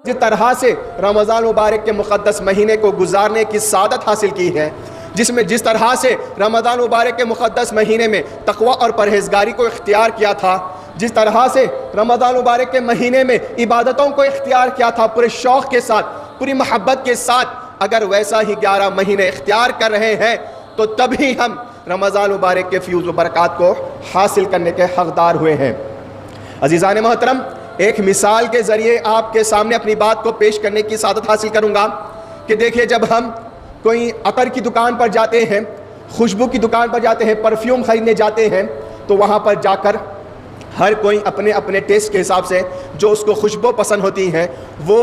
जिस तरह से रमज़ान मुबारक के मुक़द्दस महीने को गुजारने की सादत हासिल की है, जिस तरह से रमज़ान मुबारक के मुक़द्दस महीने में तक़वा और परहेज़गारी को इख्तियार किया था, जिस तरह से रमज़ान मुबारक के महीने में इबादतों को इख्तियार किया था पूरे शौक़ के साथ, पूरी मोहब्बत के साथ, अगर वैसा ही 11 महीने इख्तियार कर रहे हैं तो तभी हम रमज़ान मुबारक के फ़यूज़ व बरक़ात को हासिल करने के हक़दार हुए हैं। अज़ीज़ान मोहतरम, एक मिसाल के ज़रिए आपके सामने अपनी बात को पेश करने की सादत हासिल करूँगा कि देखिए, जब हम कोई अतर की दुकान पर जाते हैं, खुशबू की दुकान पर जाते हैं, परफ्यूम ख़रीदने जाते हैं, तो वहाँ पर जाकर हर कोई अपने अपने टेस्ट के हिसाब से जो उसको खुशबू पसंद होती हैं वो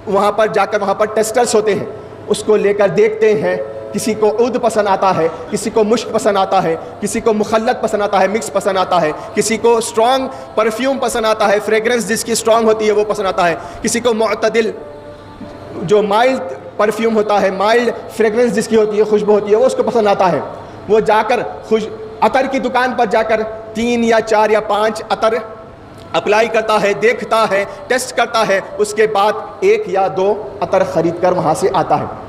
वहाँ पर जाकर वहाँ पर टेस्टर्स होते हैं, उसको लेकर देखते हैं। किसी को उद पसंद आता है, किसी को मुश्क पसंद आता है, किसी को मुखल्लत पसंद आता है, मिक्स पसंद आता है, किसी को स्ट्रॉन्ग परफ्यूम पसंद आता है, फ्रेगरेंस जिसकी स्ट्रॉन्ग होती है वो पसंद आता है, किसी को मुअतदिल जो माइल्ड परफ्यूम होता है, माइल्ड फ्रेगरेंस जिसकी होती है, खुशबू होती है, वो उसको पसंद आता है। वो जाकर अतर की दुकान पर जाकर 3 या 4 या 5 अतर अप्लाई करता है, देखता है, टेस्ट करता है, उसके बाद 1 या 2 अतर ख़रीद कर वहाँ से आता है।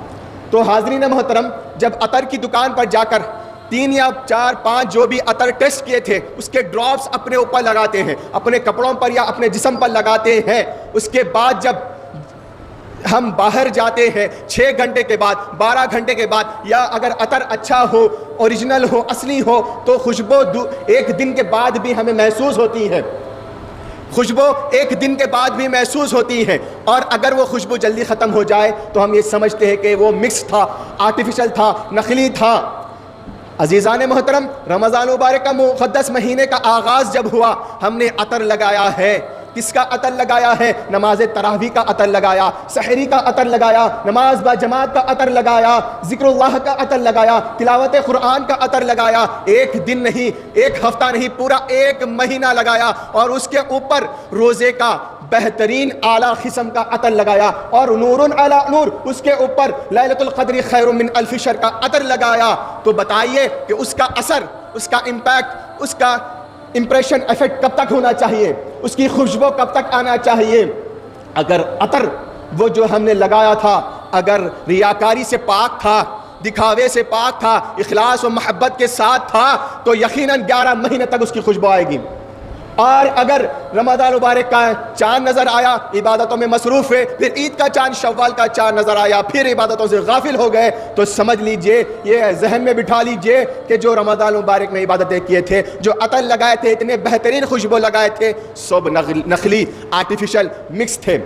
तो हाज़रीन मोहतरम, जब अतर की दुकान पर जाकर 3 या 4 5 जो भी अतर टेस्ट किए थे उसके ड्रॉप्स अपने ऊपर लगाते हैं, अपने कपड़ों पर या अपने जिस्म पर लगाते हैं, उसके बाद जब हम बाहर जाते हैं 6 घंटे के बाद, 12 घंटे के बाद, या अगर अतर अच्छा हो, ओरिजिनल हो, असली हो, तो खुशबू 1 दिन के बाद भी हमें महसूस होती है, खुशबू 1 दिन के बाद भी महसूस होती है। और अगर वो खुशबू जल्दी ख़त्म हो जाए तो हम ये समझते हैं कि वो मिक्स था, आर्टिफिशियल था, नकली था। अज़ीज़ान मोहतरम, रमज़ान मुबारक का मुक़द्दस महीने का आगाज़ जब हुआ, हमने अतर लगाया है। किसका अतर लगाया है? नमाज तरावी का अतर लगाया, सहरी का अतर लगाया, नमाज बा जमात का अतर लगाया, ज़िक्रुल्लाह का अतर लगाया, तिलावत कुरान का अतर लगाया। 1 दिन नहीं, 1 हफ्ता नहीं, पूरा 1 महीना लगाया। और उसके ऊपर रोज़े का बेहतरीन आला किस्म का अतर लगाया, और नूरुन अला नूर, उसके ऊपर लैलतुल क़द्र खैरुम मिन अल्फ़ि शहर का अतर लगाया। तो बताइए कि उसका असर, उसका इम्पैक्ट, उसका इम्प्रेशन, इफेक्ट कब तक होना चाहिए, उसकी खुशबू कब तक आना चाहिए। अगर अतर वो जो हमने लगाया था अगर रियाकारी से पाक था, दिखावे से पाक था, इखलास और मोहब्बत के साथ था, तो यकीनन 11 महीने तक उसकी खुशबू आएगी। और अगर रमज़ान मुबारक का चाँद नज़र आया, इबादतों में मसरूफ़ है, फिर ईद का चाँद, शव्वाल का चाँद नज़र आया, फिर इबादतों से गाफिल हो गए, तो समझ लीजिए, ये जहन में बिठा लीजिए कि जो रमज़ान मुबारक में इबादतें किए थे, जो अतर लगाए थे, इतने बेहतरीन खुशबू लगाए थे, सब नकली, आर्टिफिशियल, मिक्स थे।